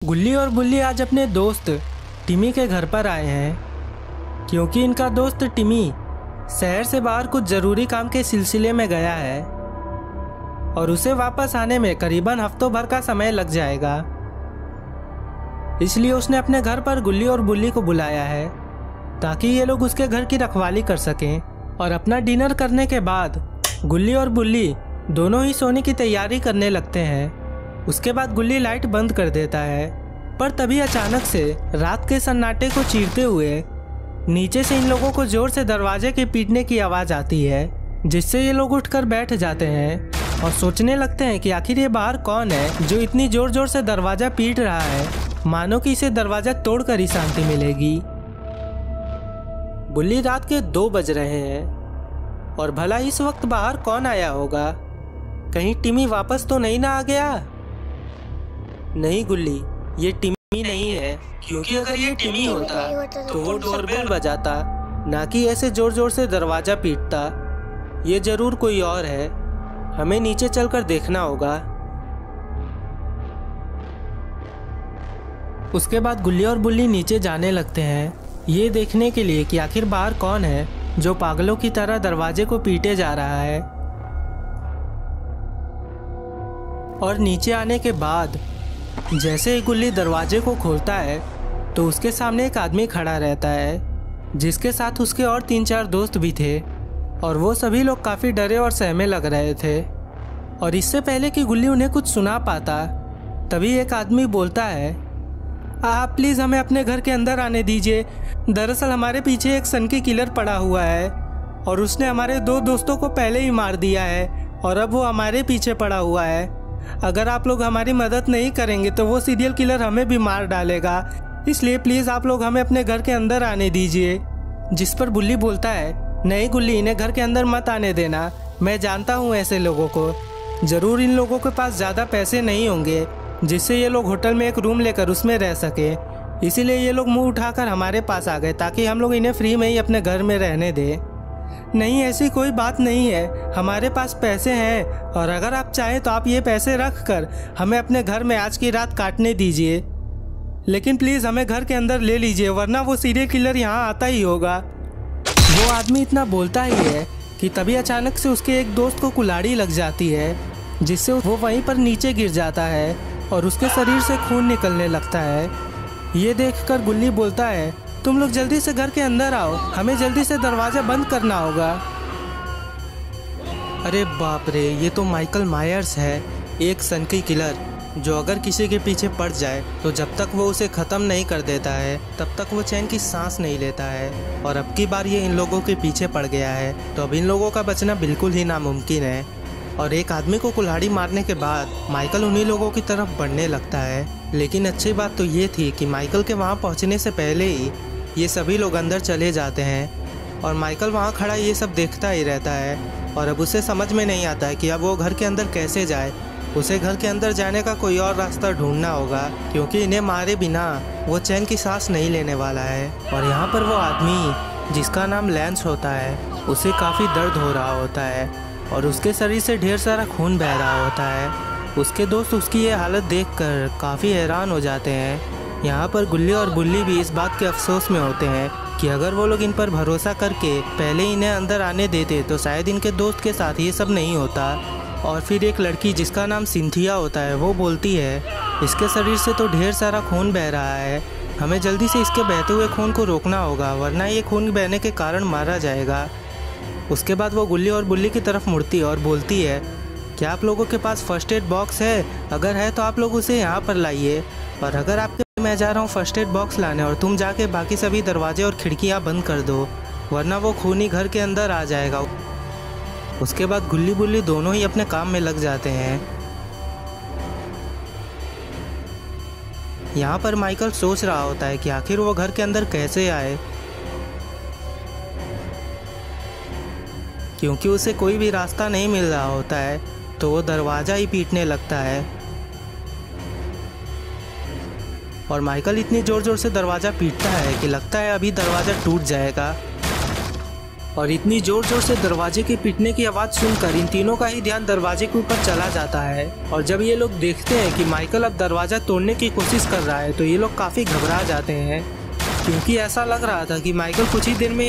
गुल्ली और बुल्ली आज अपने दोस्त टिमी के घर पर आए हैं क्योंकि इनका दोस्त टिमी शहर से बाहर कुछ ज़रूरी काम के सिलसिले में गया है और उसे वापस आने में करीबन हफ्तों भर का समय लग जाएगा। इसलिए उसने अपने घर पर गुल्ली और बुल्ली को बुलाया है ताकि ये लोग उसके घर की रखवाली कर सकें। और अपना डिनर करने के बाद गुल्ली और बुल्ली दोनों ही सोने की तैयारी करने लगते हैं। उसके बाद गुल्ली लाइट बंद कर देता है, पर तभी अचानक से रात के सन्नाटे को चीरते हुए नीचे से इन लोगों को जोर से दरवाजे के पीटने की आवाज़ आती है, जिससे ये लोग उठकर बैठ जाते हैं और सोचने लगते हैं कि आखिर ये बाहर कौन है जो इतनी जोर जोर से दरवाज़ा पीट रहा है, मानो कि इसे दरवाज़ा तोड़कर ही शांति मिलेगी। बुल्ली रात के 2 बज रहे हैं और भला इस वक्त बाहर कौन आया होगा? कहीं टिमी वापस तो नहीं ना आ गया? नहीं गुल्ली, ये टिमी नहीं है, क्योंकि अगर ये टिमी होता तो वो डोरबेल बजाता, ना कि ऐसे जोर जोर से दरवाज़ा पीटता। ये जरूर कोई और है, हमें नीचे चलकर देखना होगा। उसके बाद गुल्ली और बुल्ली नीचे जाने लगते हैं, ये देखने के लिए कि आखिर बाहर कौन है जो पागलों की तरह दरवाजे को पीटे जा रहा है। और नीचे आने के बाद जैसे ही गुल्ली दरवाजे को खोलता है तो उसके सामने एक आदमी खड़ा रहता है, जिसके साथ उसके और 3-4 दोस्त भी थे और वो सभी लोग काफ़ी डरे और सहमे लग रहे थे। और इससे पहले कि गुल्ली उन्हें कुछ सुना पाता, तभी एक आदमी बोलता है, आप प्लीज़ हमें अपने घर के अंदर आने दीजिए। दरअसल हमारे पीछे एक सनकी किलर पड़ा हुआ है और उसने हमारे 2 दोस्तों को पहले ही मार दिया है और अब वो हमारे पीछे पड़ा हुआ है। अगर आप लोग हमारी मदद नहीं करेंगे तो वो सीरियल किलर हमें भी मार डालेगा, इसलिए प्लीज़ आप लोग हमें अपने घर के अंदर आने दीजिए। जिस पर बुल्ली बोलता है, नहीं गुल्ली, इन्हें घर के अंदर मत आने देना। मैं जानता हूँ ऐसे लोगों को, ज़रूर इन लोगों के पास ज़्यादा पैसे नहीं होंगे जिससे ये लोग होटल में एक रूम लेकर उसमें रह सके, इसीलिए ये लोग मुंह उठाकर हमारे पास आ गए ताकि हम लोग इन्हें फ्री में ही अपने घर में रहने दें। नहीं, ऐसी कोई बात नहीं है, हमारे पास पैसे हैं और अगर आप चाहें तो आप ये पैसे रख कर हमें अपने घर में आज की रात काटने दीजिए, लेकिन प्लीज़ हमें घर के अंदर ले लीजिए, वरना वो सीरियल किलर यहाँ आता ही होगा। वो आदमी इतना बोलता ही है कि तभी अचानक से उसके एक दोस्त को कुल्हाड़ी लग जाती है, जिससे वो वहीं पर नीचे गिर जाता है और उसके शरीर से खून निकलने लगता है। ये देखकर गुल्ली बोलता है, तुम लोग जल्दी से घर के अंदर आओ, हमें जल्दी से दरवाज़ा बंद करना होगा। अरे बाप रे, ये तो माइकल मायर्स है, एक सनकी किलर जो अगर किसी के पीछे पड़ जाए तो जब तक वो उसे ख़त्म नहीं कर देता है तब तक वो चैन की सांस नहीं लेता है। और अब की बार ये इन लोगों के पीछे पड़ गया है तो अब इन लोगों का बचना बिल्कुल ही नामुमकिन है। और एक आदमी को कुल्हाड़ी मारने के बाद माइकल उन्हीं लोगों की तरफ बढ़ने लगता है। लेकिन अच्छी बात तो ये थी कि माइकल के वहाँ पहुँचने से पहले ही ये सभी लोग अंदर चले जाते हैं और माइकल वहाँ खड़ा ये सब देखता ही रहता है। और अब उसे समझ में नहीं आता है कि अब वो घर के अंदर कैसे जाए। उसे घर के अंदर जाने का कोई और रास्ता ढूंढना होगा, क्योंकि इन्हें मारे बिना वो चैन की सांस नहीं लेने वाला है। और यहाँ पर वो आदमी जिसका नाम लैंस होता है, उसे काफ़ी दर्द हो रहा होता है और उसके शरीर से ढेर सारा खून बह रहा होता है। उसके दोस्त उसकी ये हालत देखकर काफ़ी हैरान हो जाते हैं। यहाँ पर गुल्ली और बुल्ली भी इस बात के अफसोस में होते हैं कि अगर वो लोग इन पर भरोसा करके पहले इन्हें अंदर आने देते तो शायद इनके दोस्त के साथ ये सब नहीं होता। और फिर एक लड़की जिसका नाम सिंथिया होता है, वो बोलती है, इसके शरीर से तो ढेर सारा खून बह रहा है, हमें जल्दी से इसके बहते हुए खून को रोकना होगा, वरना ये खून बहने के कारण मारा जाएगा। उसके बाद वो गुल्ली और बुल्ली की तरफ मुड़ती है और बोलती है, क्या आप लोगों के पास फर्स्ट एड बॉक्स है? अगर है तो आप लोग उसे यहाँ पर लाइए, और अगर आपके मैं जा रहा हूँ फर्स्ट एड बॉक्स लाने और तुम जाके बाकी सभी दरवाजे और खिड़कियाँ बंद कर दो, वरना वो खूनी घर के अंदर आ जाएगा। उसके बाद गुल्ली बुल्ली दोनों ही अपने काम में लग जाते हैं। यहाँ पर माइकल सोच रहा होता है कि आखिर वो घर के अंदर कैसे आए, क्योंकि उसे कोई भी रास्ता नहीं मिल रहा होता है, तो वो दरवाज़ा ही पीटने लगता है। और माइकल इतनी ज़ोर ज़ोर से दरवाज़ा पीटता है कि लगता है अभी दरवाज़ा टूट जाएगा। और इतनी जोर जोर से दरवाजे के पीटने की आवाज़ सुनकर इन तीनों का ही ध्यान दरवाजे के ऊपर चला जाता है। और जब ये लोग देखते हैं कि माइकल अब दरवाज़ा तोड़ने की कोशिश कर रहा है तो ये लोग काफ़ी घबरा जाते हैं, क्योंकि ऐसा लग रहा था कि माइकल कुछ ही देर में